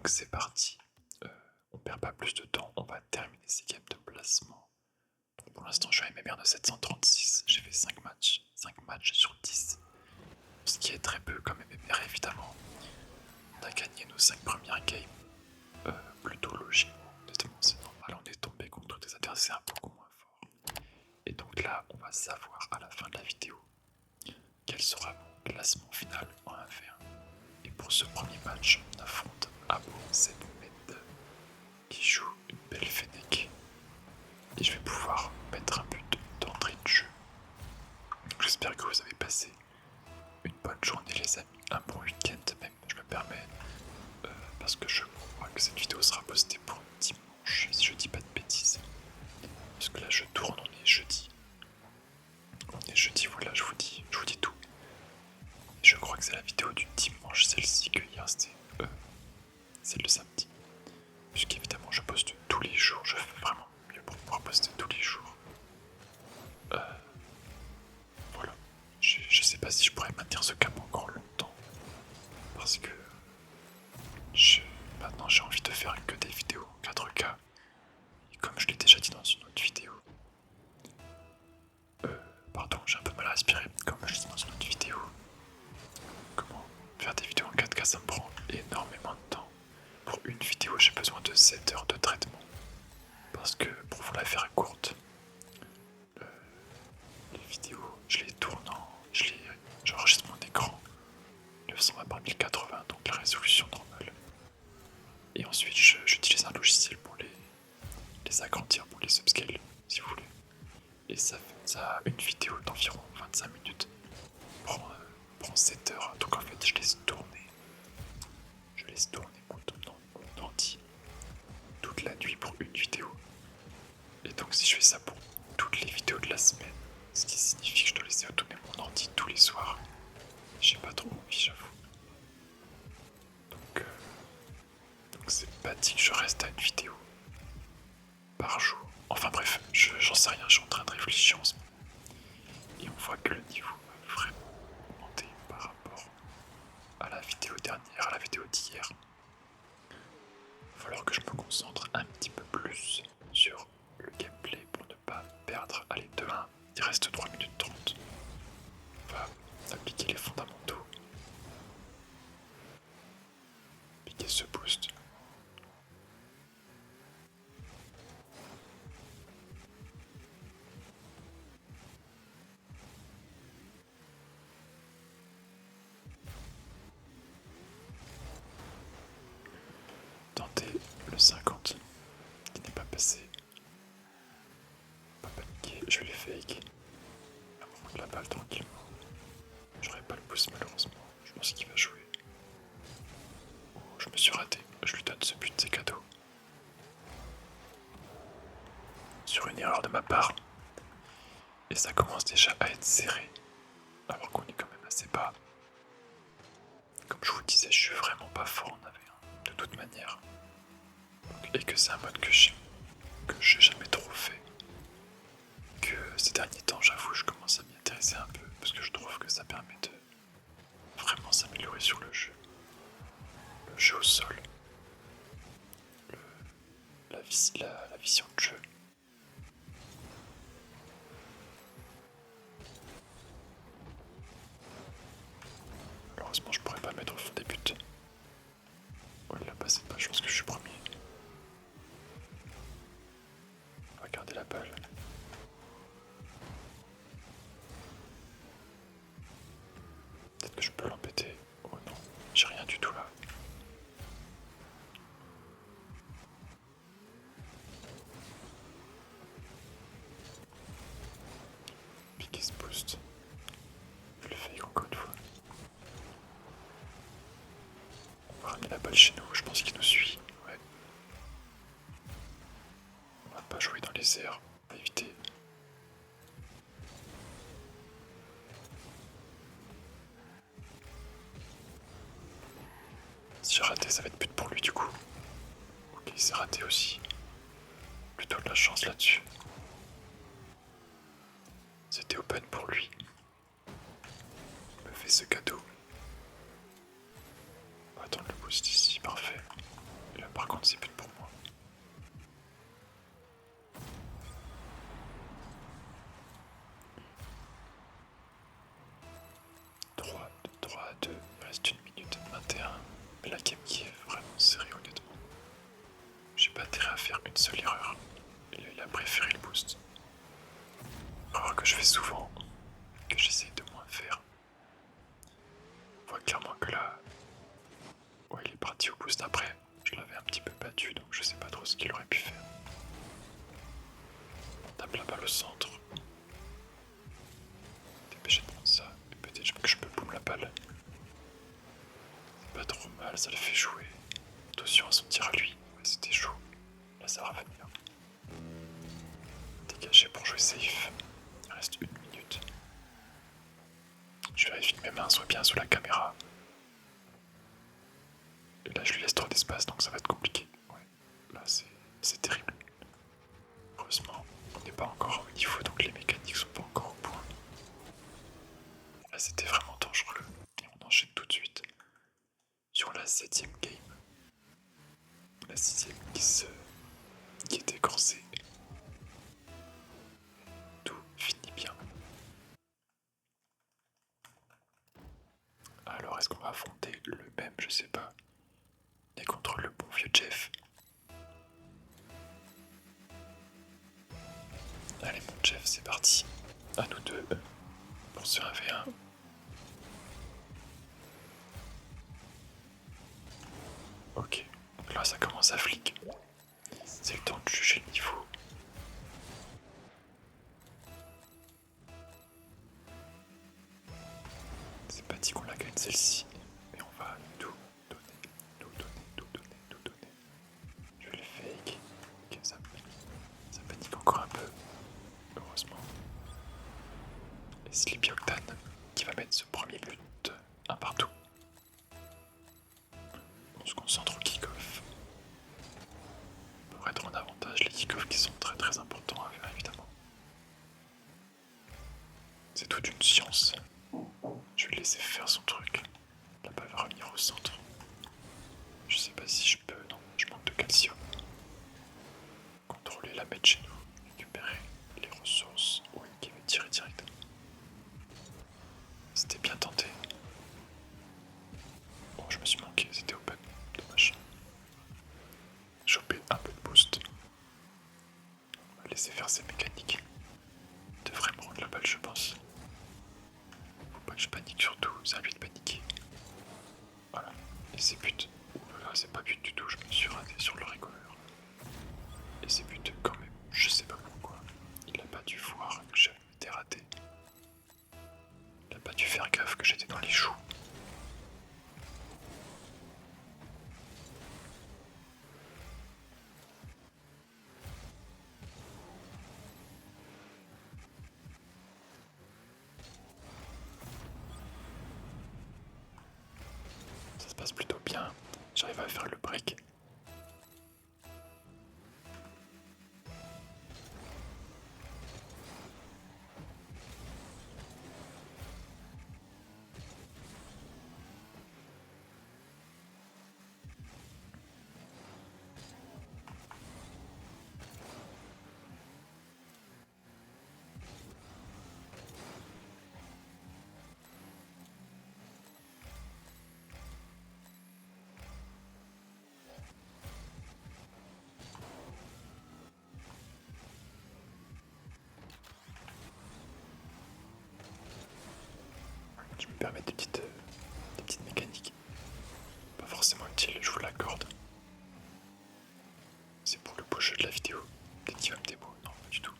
Donc c'est parti, on perd pas plus de temps, on va terminer ces games de placement. Donc pour l'instant je suis à MMR de 736, j'ai fait 5 matchs sur 10. Ce qui est très peu comme MMR évidemment. On a gagné nos 5 premières games plutôt logiquement, honnêtement c'est normal, on est tombé contre des adversaires beaucoup moins forts. Et donc là on va savoir à la fin de la vidéo quel sera mon classement final en 1v1. Et pour ce premier match, on affronte Abo Zedmed qui joue une belle Fennec. Et je vais pouvoir mettre un but d'entrée de jeu. J'espère que vous avez passé une bonne journée les amis, un bon week-end même, je me permets, parce que je crois que cette vidéo sera postée pour dimanche, si je dis pas de bêtises. Parce que là je tourne, on est jeudi. On est jeudi, voilà, je vous dis tout. Et je crois que c'est la vidéo du dimanche, celle-ci, que hier c'était celle de samedi. Puisqu'évidemment je poste tous les jours, je fais vraiment mieux pour pouvoir poster tous les jours. Voilà. Je sais pas si je pourrais maintenir ce cap encore longtemps. Parce que maintenant j'ai envie de faire que des vidéos en 4K. Et comme je l'ai déjà dit dans une autre vidéo. Pardon, j'ai un peu mal à respirer. Comme je l'ai dit dans une autre vidéo. Comment faire des vidéos en 4K, ça me prend énormément de temps. Pour une vidéo, j'ai besoin de 7 heures de traitement. Parce que pour vous la faire courte, les vidéos, j'enregistre mon écran 920 par 1080, donc la résolution normale. Et ensuite, j'utilise un logiciel pour les agrandir, pour les upscale, si vous voulez. Et ça, une vidéo d'environ 25 minutes prend 7 heures. Donc en fait, je laisse tourner mon ordi toute la nuit pour une vidéo. Et donc si je fais ça pour toutes les vidéos de la semaine, ce qui signifie que je dois laisser tourner mon ordi tous les soirs, j'ai pas trop envie, j'avoue. Donc c'est pas dit que je reste à une vidéo par jour. Enfin bref, j'en sais rien, je suis en train de réfléchir en ce moment. Et on voit que le niveau va vraiment augmenter par rapport à la vidéo dernière, à la vidéo d'hier. Il va falloir que je me concentre un petit peu plus sur le gameplay pour ne pas perdre. Allez, 2-1, il reste 3 minutes 30. On va appliquer les fondamentaux. Appliquer ce boost. Tenter le 50 qui n'est pas passé. Pas paniquer, je vais les fake. À moment de la balle tranquillement. J'aurai pas le boost malheureusement. Je pense qu'il va jouer. Oh, je me suis raté. Je lui donne ce but, c'est cadeau. Sur une erreur de ma part. Et ça commence déjà à être serré. Alors qu'on est quand même assez bas. Comme je vous disais, je suis vraiment pas fort en AV1, de toute manière. Et que c'est un mode que j'ai jamais trop fait. Que ces derniers temps, j'avoue, je commence à m'y intéresser un peu. Parce que je trouve que ça permet de vraiment s'améliorer sur le jeu. Le jeu au sol. La vision de jeu. Malheureusement, je pourrais pas mettre au fond des buts. Oh, il a passé pas, je pense que je suis premier. On va garder la balle. Peut-être que je peux l'embêter. Oh non, j'ai rien du tout là. Piquer ce boost. Je le fais encore une fois. On va ramener la balle chez nous, je pense qu'il nous suit. Ouais. On va pas jouer dans les airs, on va éviter. Si j'ai raté, ça va être but pour lui du coup. Ok, c'est raté aussi. Plutôt de la chance là-dessus. C'était open pour lui. Il me fait ce cadeau. On va attendre le boost ici, parfait. Mais la game qui est vraiment serrée honnêtement. J'ai pas intérêt à faire une seule erreur. Il a préféré le boost. Erreur que je fais souvent, que j'essaie de moins faire. On voit clairement que là, ouais, il est parti au boost après. Je l'avais un petit peu battu, donc je sais pas trop ce qu'il aurait pu faire. On tape la balle au centre. Dépêchez de prendre ça, et peut-être que je peux boum la balle. C'est pas trop mal, ça le fait jouer. Attention à son tir à lui, ouais, c'était chaud. Là ça va revenir. Dégagé pour jouer safe. Il reste 1 minute. Je vérifie que mes mains soient bien sous la caméra. Et là je lui laisse trop d'espace donc ça va être compliqué. Ouais, là c'est terrible. Heureusement, on n'est pas encore au niveau donc les mécaniques sont pas encore au point. Là c'était vraiment dangereux. Et on enchaîne tout de suite sur la 7ème game. La 6ème qui était corsée. Tout finit bien. Alors est-ce qu'on va affronter le même, je sais pas. On est contre le bon vieux Jeff. Allez mon Jeff, c'est parti. À nous deux pour ce 1v1. Ok, donc là ça commence à flic. C'est le temps de juger le niveau. C'est pas dit qu'on la gagne celle-ci, mais on va tout donner, tout donner, tout donner, tout donner. Je vais le fake. Ok, ça panique encore un peu. Heureusement. Et Sleepy Octane qui va mettre ce premier but un partout. On se concentre au kick-off. Pour être en avantage, les kick-offs qui sont très très importants à faire évidemment. C'est toute une science. Je vais le laisser faire son truc. La balle va revenir au centre. Je sais pas si je peux, non, je manque de calcium. Contrôler la mettre chez nous, récupérer les ressources. Oui, qui va tirer direct. C'était bien tenté. Bon, je me suis manqué, c'était open. Dommage. Choper un peu de boost. On va laisser faire ses mécaniques. Il devrait me rendre la balle, je pense. Faut pas que je panique surtout, c'est à lui de paniquer. Voilà, et c'est but. Là, c'est pas but du tout, je me suis raté sur le rigoleur. Et c'est but quand même, je sais pas pourquoi. Il a pas dû voir que j'avais été raté. Il a pas dû faire gaffe que j'étais dans les choux. Ça se passe plutôt bien. J'arrive à faire le break. Je me permets des petites mécaniques. Pas forcément utile, je vous l'accorde. C'est pour le beau jeu de la vidéo. Peut-être qu'il va me démo. Non, pas du tout.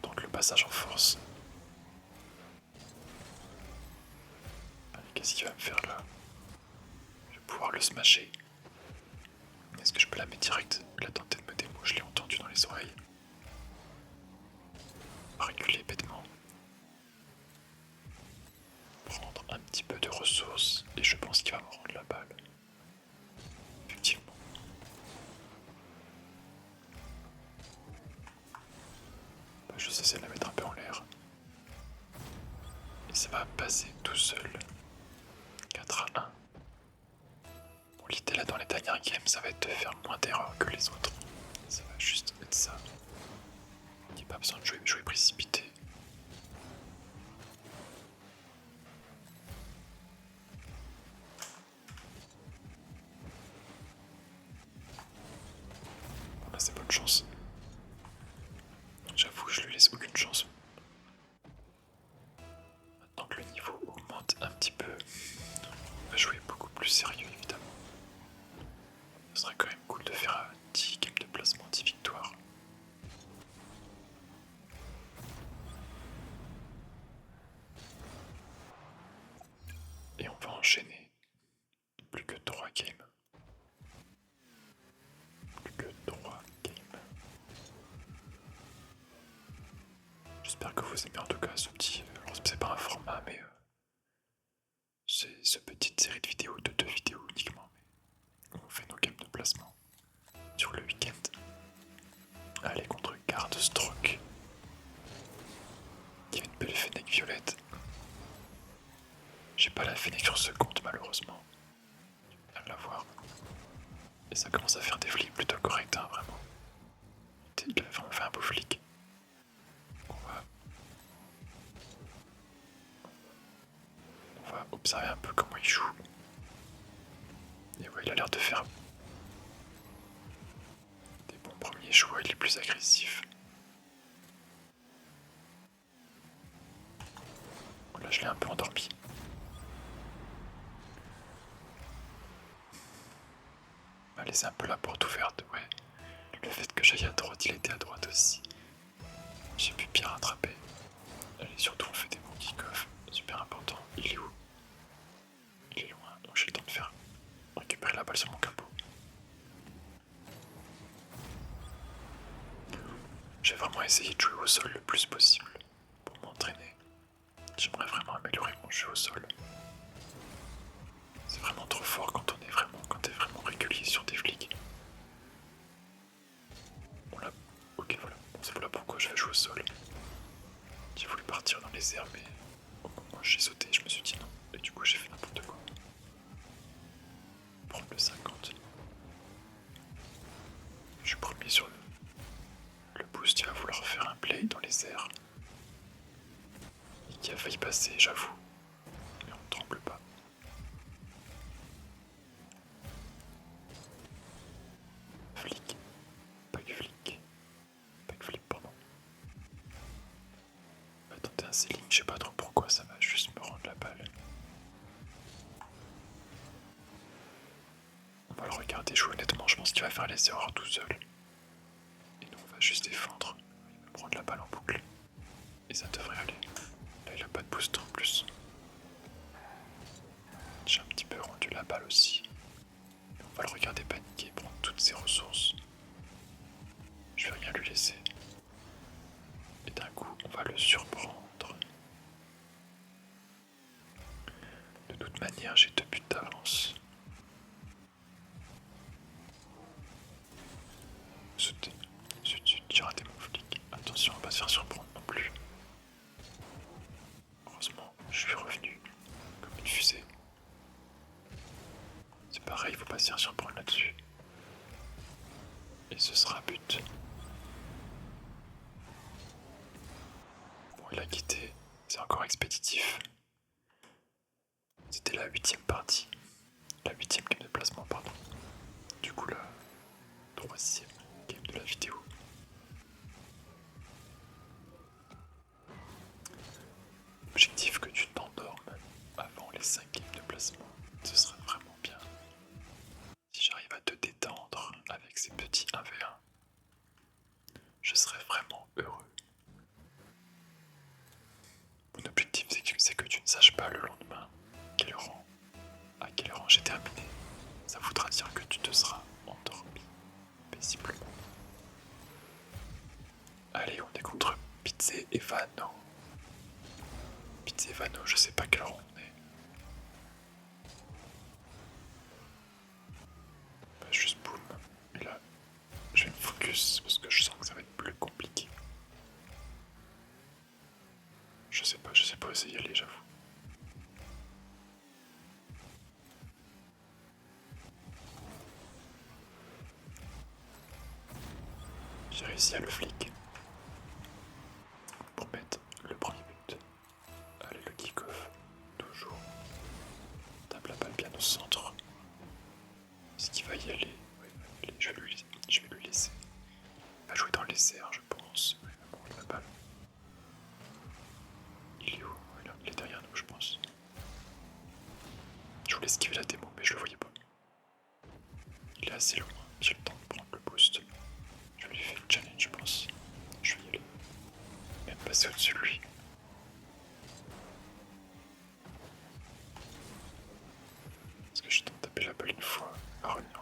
Donc le passage en force. Allez, qu'est-ce qu'il va me faire là? Je vais pouvoir le smasher. Est-ce que je peux la mettre direct? Il a tenté de me démo, je l'ai entendu dans les oreilles. Reculer bêtement. Prendre un petit peu de ressources et je pense qu'il va me rendre la balle. Effectivement. Bah, je essaie de la mettre un peu en l'air. Et ça va passer tout seul. 4-1. Bon, l'idée là dans les dernières games, ça va être de faire moins d'erreurs que les autres. Ça va juste être ça. Il n'y a pas besoin de jouer précipité. j'avoue, je lui laisse aucune chance. Maintenant que le niveau augmente un petit peu, on va jouer beaucoup plus sérieux évidemment. Ce serait quand même cool de faire 10 games de placement, 10 victoires. Et on va enchaîner. Plus que 3 games. Plus que 3 games. J'espère que vous aimez en tout cas ce petit... Alors c'est pas un format mais... c'est cette petite série de vidéos, de 2 vidéos uniquement. Mais on fait nos games de placement. Sur le week-end. Allez contre Garderstroke. Il y a une belle fennec violette. J'ai pas la fennec sur ce compte malheureusement. Je viens de la voir. Et ça commence à faire des flics plutôt corrects, hein, vraiment. Il a vraiment fait un beau flic. On va observer un peu comment il joue. Et ouais, il a l'air de faire des bons premiers choix, il est plus agressif. Là, je l'ai un peu endormi. Il m'a laissé un peu la porte ouverte, ouais. Le fait que j'aille à droite, il était à droite aussi. J'ai pu bien rattraper. Allez, surtout on fait des bons kick-off, super important. Il est où? Il est loin, donc j'ai le temps de faire récupérer la balle sur mon capot. J'ai vraiment essayé de jouer au sol le plus possible pour m'entraîner. J'aimerais vraiment améliorer mon jeu au sol. C'est vraiment trop fort quand t'es vraiment régulier sur des flics. Bon là, ok voilà, bon, c'est voilà pourquoi je vais jouer au sol. J'ai voulu partir dans les airs mais au moment où j'ai sauté je me suis dit non. Et du coup j'ai fait n'importe quoi. Prendre le 50. Je suis premier sur le boost, il va vouloir faire un play dans les airs. Et qui a failli passer, j'avoue. Mais on ne tremble pas. Flic. Backflip. Backflip, pardon. On va tenter un ceiling, je sais pas trop pourquoi, ça va juste me rendre la balle. On va le regarder jouer honnêtement, je pense qu'il va faire les erreurs tout seul. Et nous on va juste défendre. Il va prendre la balle en boucle. Et ça devrait aller. Là il a pas de boost en plus. J'ai un petit peu rendu la balle aussi. On va le regarder paniquer, prendre toutes ses ressources. Je vais rien lui laisser. Et d'un coup, on va le surprendre. De toute manière, j'ai 2 buts d'avance. Sauter. Zut, j'ai raté mon flic. Attention, on va pas se faire surprendre non plus. Heureusement, je suis revenu comme une fusée. C'est pareil, il faut pas se faire surprendre là-dessus. Et ce sera but. Bon, il a quitté. C'est encore expéditif. C'était la 8ème partie. La 8ème game de placement, pardon. Du coup, la 3ème game de la vidéo. Objectif que tu t'endormes avant les 5 games de placement. Ce serait vraiment bien. Si j'arrive à te détendre avec ces petits 1v1, je serais vraiment heureux. Mon objectif c'est que tu ne saches pas le lendemain à quel rang j'ai terminé. Ça voudra dire que tu te seras endormi paisiblement. Allez, on est contre Pizze et Vano. Pizze et Vano, je sais pas quel rang on est. Bah, juste boum. Et là, je vais me focus parce que je sens que ça va être plus compliqué. Je sais pas où essayer d'y aller, j'avoue. J'ai réussi à le flic pour mettre le premier but. Allez, le kick-off, toujours. Tape la balle bien au centre. Est-ce qu'il va y aller? Ouais, je vais lui laisser. Il va jouer dans les airs, je pense. Ouais, bon, il va assez loin. J'ai le temps de prendre le boost. Je vais lui faire une challenge, je pense. Je vais y aller. Même passer au-dessus de lui. Parce que je tente de taper la balle une fois. Ah non.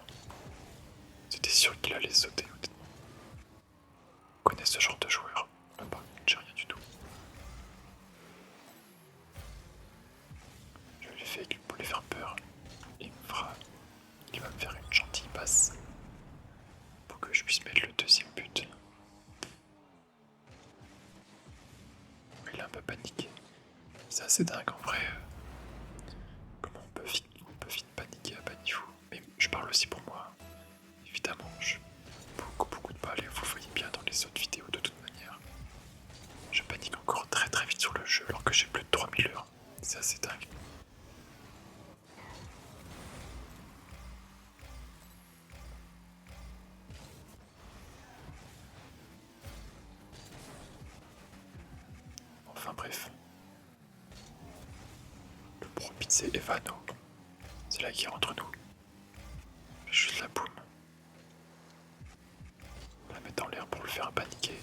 C'était sûr qu'il allait sauter, honnêtement. Je connais ce genre de joueur. Là, par contre, j'ai rien du tout. Je vais lui faire pour lui faire peur. Il va me faire une gentille passe pour que je puisse mettre le deuxième but. Il est un peu paniqué. C'est assez dingue en vrai. Comment on peut vite paniquer à bas niveau. Mais je parle aussi pour moi. Évidemment, je beaucoup de balles et vous le voyez bien dans les autres vidéos de toute manière. Je panique encore très vite sur le jeu alors que j'ai plus de 3000 heures. C'est assez dingue. Enfin bref. Le pro beat c'est Evano. C'est la guerre entre nous. Je fais juste la boum. On la mettre en l'air pour le faire paniquer.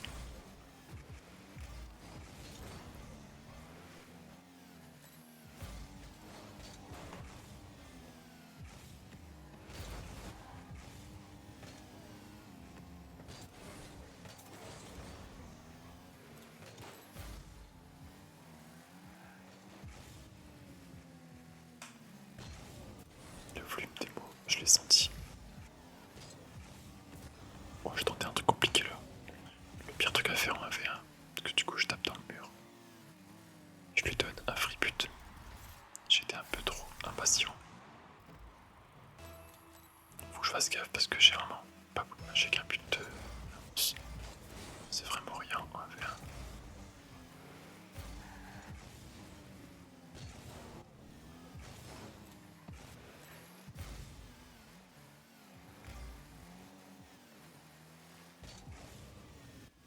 Le volume des mots, je l'ai senti. Oh, je tentais un truc compliqué là. Le pire truc à faire en 1v1, parce que du coup je tape dans le mur. Je lui donne un free but. J'étais un peu trop impatient. Faut que je fasse gaffe parce que j'ai vraiment pas j'ai qu'un but de avance. C'est vraiment rien en 1v1.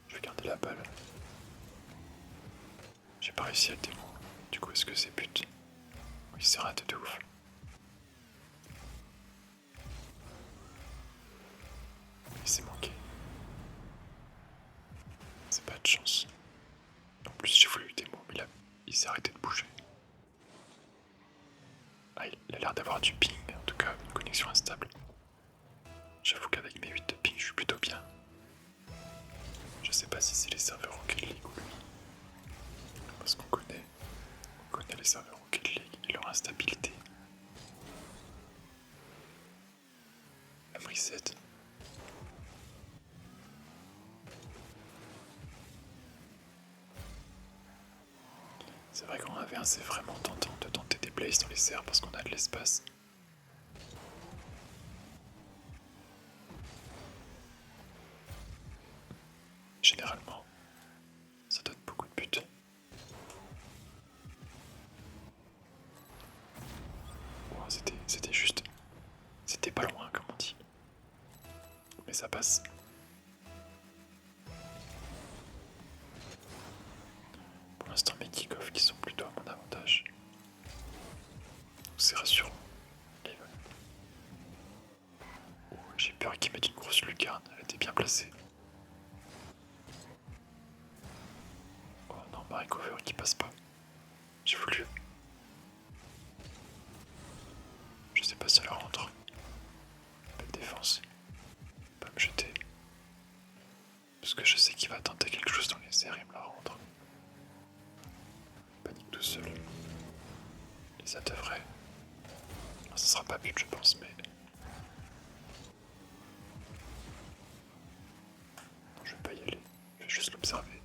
Je vais garder la balle. J'ai pas réussi à le démo. Du coup, est-ce que c'est but? Oui, c'est raté de ouf. Il s'est manqué. C'est pas de chance. En plus, j'ai voulu le démo, mais il s'est arrêté de bouger. Ah, il a l'air d'avoir du ping, en tout cas, une connexion instable. J'avoue qu'avec mes 8 de ping, je suis plutôt bien. Je sais pas si c'est les serveurs Rocket League ou lui. Parce qu'on connaît les serveurs Rocket League et leur instabilité. Même reset. C'est vrai qu'en 1v1 c'est vraiment tentant de tenter des plays dans les serres parce qu'on a de l'espace. Généralement, ça donne beaucoup de buts. Oh, c'était juste. C'était pas loin comme on dit. Mais ça passe. Pour l'instant mes kick-offs qui sont plutôt à mon avantage. C'est rassurant. Oh, j'ai peur qu'il mette une grosse lucarne, elle était bien placée. Oh non, ma recover qui passe pas. J'ai voulu. Je sais pas si elle rentre. Belle défense. Pas me jeter. Parce que je sais qu'il va tenter quelque chose dans les airs et me la rendre. Panique tout seul. Et ça devrait. Non, ça sera pas but, je pense, mais. Non, je vais pas y aller. Je vais juste l'observer.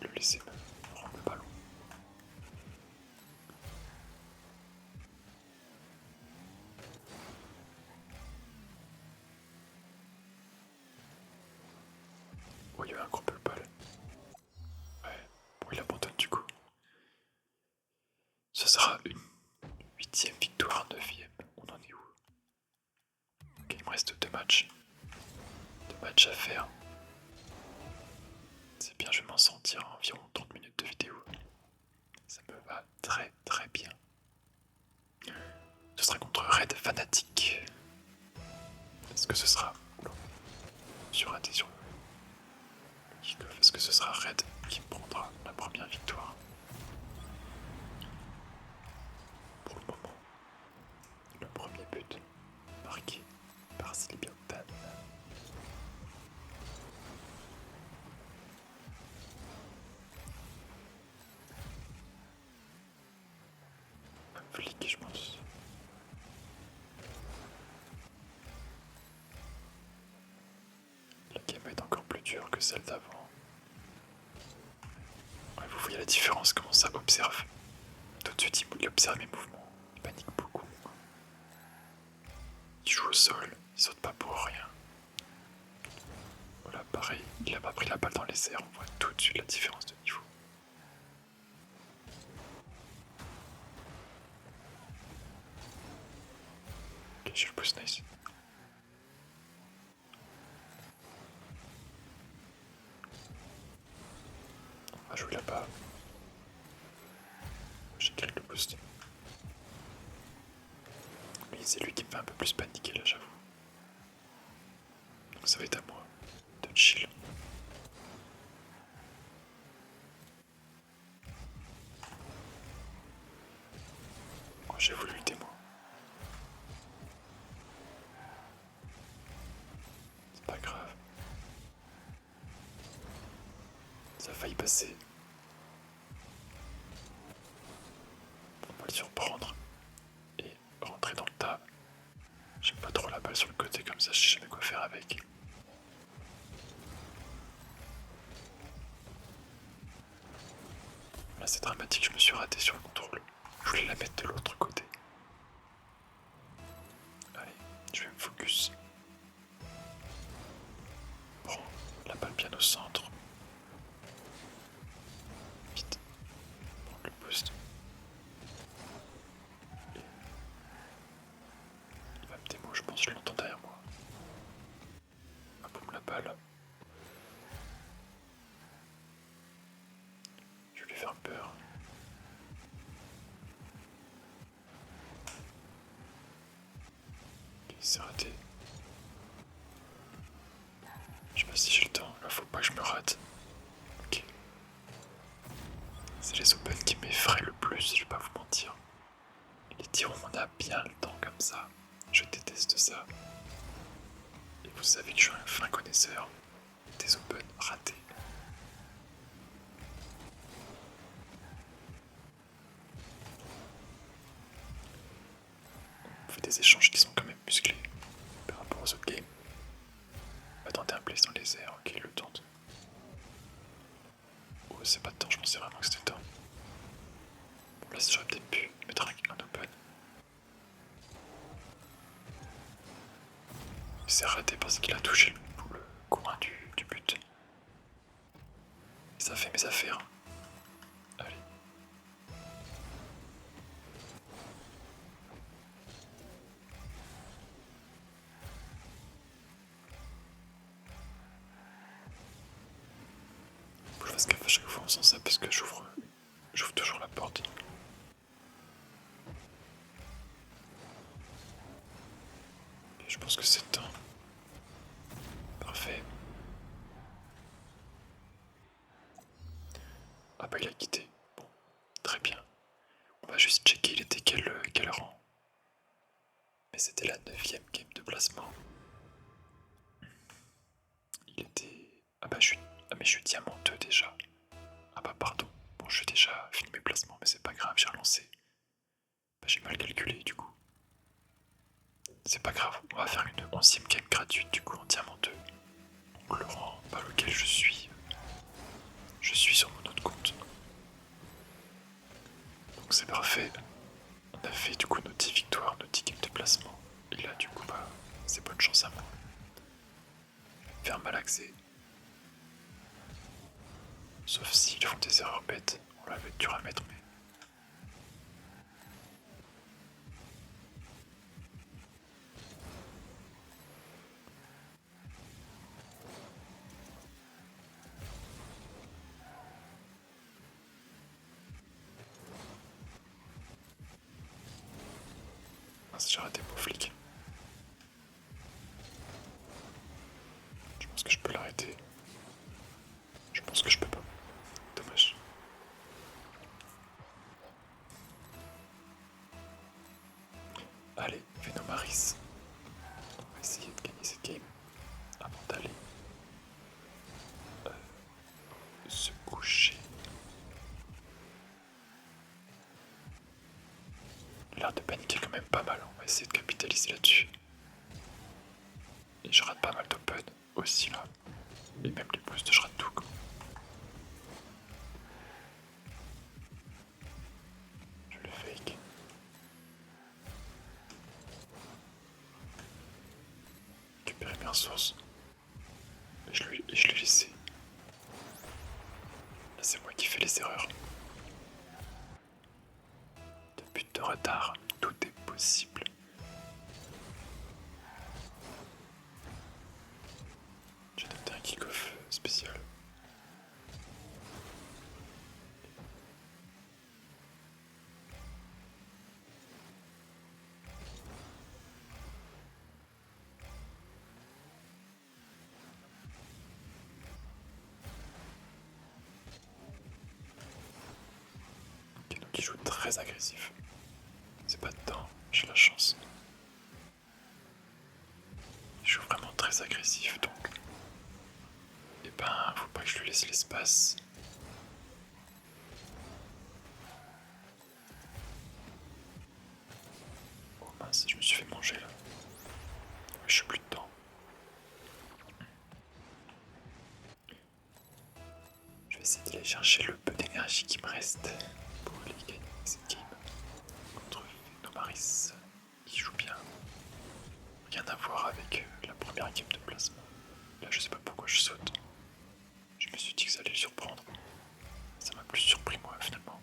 Le laisser me rendre le ballon. Oh, il y a eu un gros peu le ball. Ouais, bon, il abandonne du coup. Ce sera une 8ème victoire, 9ème. On en est où? Ok, il me reste 2 matchs. 2 matchs à faire. C'est bien, je vais m'en sortir en environ 30 minutes de vidéo. Ça me va très bien. Ce sera contre Red Fanatic. Est-ce que ce sera dure que celle d'avant. Ouais, vous voyez la différence, comment ça observe. Tout de suite il observe mes mouvements, il panique beaucoup. Il joue au sol, il saute pas pour rien. Voilà, pareil, il a pas pris la balle dans les airs, on voit tout de suite la différence de niveau. Ok, j'ai le pouce nice. On va jouer là-bas. J'ai quelques boosts. Lui, c'est lui qui me fait un peu plus paniquer là, j'avoue. Donc ça va être à moi de chill. Oh, j'ai voulu le démo. C'est pas grave. Ça a failli passer. On va le surprendre et rentrer dans le tas. J'aime pas trop la balle sur le côté comme ça, je sais jamais quoi faire avec. Là c'est dramatique, je me suis raté sur le contrôle. Je voulais la mettre de l'autre côté. Allez, je vais me focus. Prends la balle bien au centre. Vite. Prends le boost. Et il va me démo, je pense, je l'entends derrière moi. Ah boum, la balle. Je vais lui faire peur. Ok, c'est raté. Je sais pas si j'ai le temps, là faut pas que je me rate. Ok. C'est les open qui m'effraient le plus, je vais pas vous mentir. Les tirs où on a bien le temps comme ça, je déteste ça. Et vous savez que je suis un fin connaisseur des open ratés. On fait des échanges qui sont quand même musclés par rapport aux autres games. On va tenter un place dans les airs, ok, le tente. Oh, c'est pas de temps, je pensais vraiment que c'était temps. Bon, là, j'aurais peut-être pu mettre un open. C'est raté parce qu'il a touché le coin du but. Et ça fait mes affaires. Allez. Faut que je fasse gaffe à chaque fois en faisant ça parce que j'ouvre toujours la porte. Et je pense que c'est temps. Parfait. Ah bah il a quitté. Bon, très bien. On va juste checker il était quel rang. Mais c'était la 9ème game de placement. Il était... Ah bah mais je suis diamant 2 déjà. Ah bah pardon. Bon je suis déjà fini mes placements mais c'est pas grave, j'ai relancé. Bah j'ai mal calculé du coup. C'est pas grave, on va faire une 11ème game gratuite du coup en diamant 2. Donc le rang par lequel je suis sur mon autre compte. Donc c'est parfait. On a fait du coup nos 10 victoires, nos 10 games de placement. Et là du coup bah c'est bonne chance à moi. Faire malaxer. Sauf s'ils font des erreurs bêtes, on l'avait dur à mettre mais. J'ai raté mon flic. Je pense que je peux l'arrêter. Je pense que je peux pas. Dommage. Allez, Venomaris. On va essayer de gagner cette game avant d'aller se coucher. L'air de paniquer quand même pas mal. On va essayer de capitaliser là-dessus. Et je rate pas mal d'open aussi là. Et même les boosts, je rate tout quoi. Je le fake. Récupérer mes ressources. Et je l'ai laissé. Là c'est moi qui fais les erreurs. De but de retard, tout est possible. J'ai noté un kick-off spécial. Ok, donc il joue très agressif. C'est pas dedans, j'ai la chance. Il joue vraiment très agressif donc. Et ben, faut pas que je lui laisse l'espace. Oh mince, je me suis fait manger là. Je suis plus dedans. Je vais essayer d'aller chercher le peu d'énergie qui me reste pour aller gagner cette game contre Nomaris qui joue bien. Rien à voir avec la première game de placement. Là, je sais pas pourquoi je saute. Je me suis dit que ça allait le surprendre. Ça m'a plus surpris moi finalement.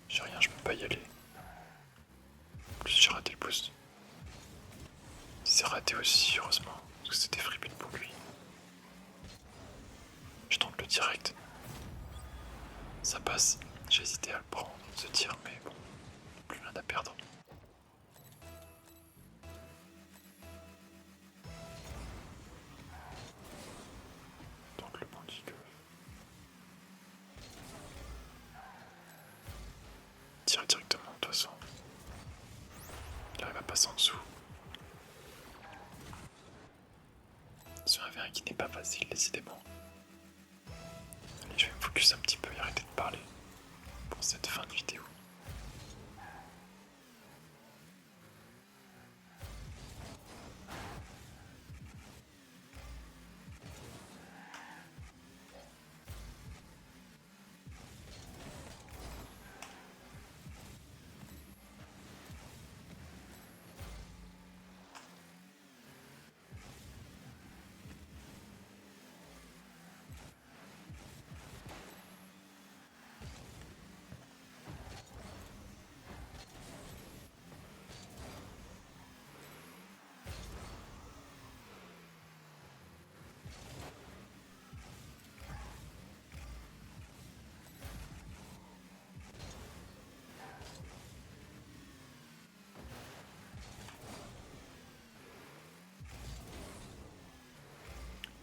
J'ai rien, je peux pas y aller. En plus, j'ai raté le boost. C'est raté aussi, heureusement, parce que c'était free build pour lui. Je tente le direct. Ça passe. J'ai hésité à le prendre, ce tir, mais bon, plus rien à perdre. Donc le bandit que... Tire directement de toute façon. Il arrive à passer en dessous. C'est un V1 qui n'est pas facile, décidément. Allez, je vais me focus un petit peu et arrêter de parler pour cette fin de vidéo.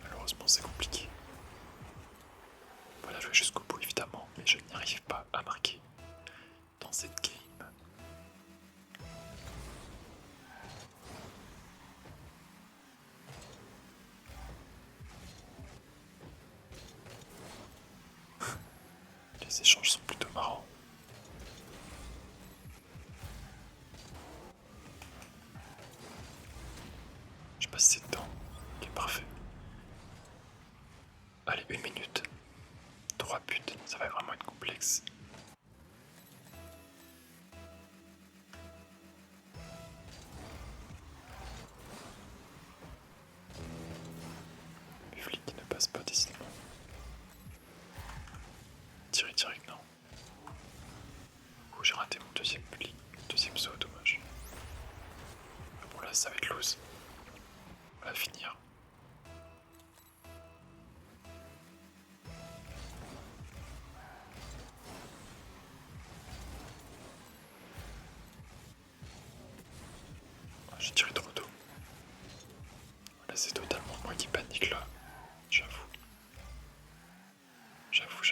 Malheureusement, c'est compliqué. Voilà, jouer jusqu'au bout évidemment, mais je n'y arrive pas à marquer dans cette game. Les échanges sont plutôt marrants. Je passe ces temps. Ok, parfait. Allez, 1 minute. 3 buts, ça va vraiment être complexe. Les flics qui ne passent pas décidément. Tirer direct, non. Oh, j'ai raté mon deuxième saut, dommage. Bon là, ça va être loose. On va finir. Ah, j'ai tiré trop tôt. Là, c'est totalement moi qui panique là. J'avoue. J'avoue.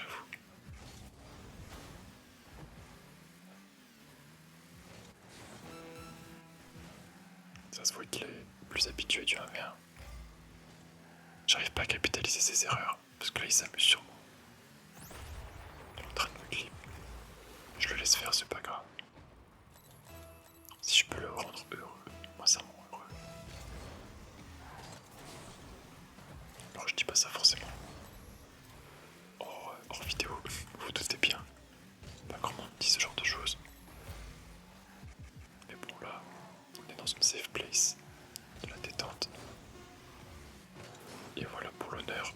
Ça se voit qu'il est plus habitué du 1v1. J'arrive pas à capitaliser ses erreurs, parce que là il s'amuse sur moi. Il est en train de me clip. Je le laisse faire, c'est pas grave. Si je peux le rendre heureux, moi ça me rend heureux. Alors je dis pas ça forcément hors vidéo, vous vous doutez bien. Pas grand monde dit ce genre de choses. Mais bon là, on est dans une safe place, de la détente. Et voilà pour l'honneur,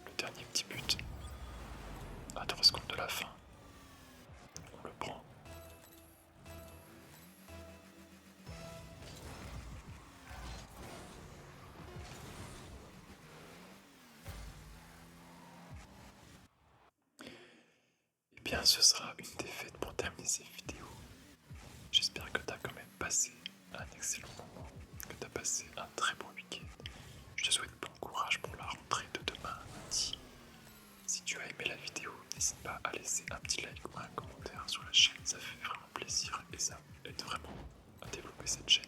le dernier petit but. À 3 secondes de la fin. On le prend. Et bien ce sera une défaite pour terminer cette vidéo. J'espère que tu as quand même passé un excellent moment, que tu as passé un très bon week-end. Je te souhaite bon courage pour la rentrée de demain lundi. Si tu as aimé la vidéo, n'hésite pas à laisser un petit like ou un commentaire sur la chaîne, ça fait vraiment plaisir et ça aide vraiment à développer cette chaîne.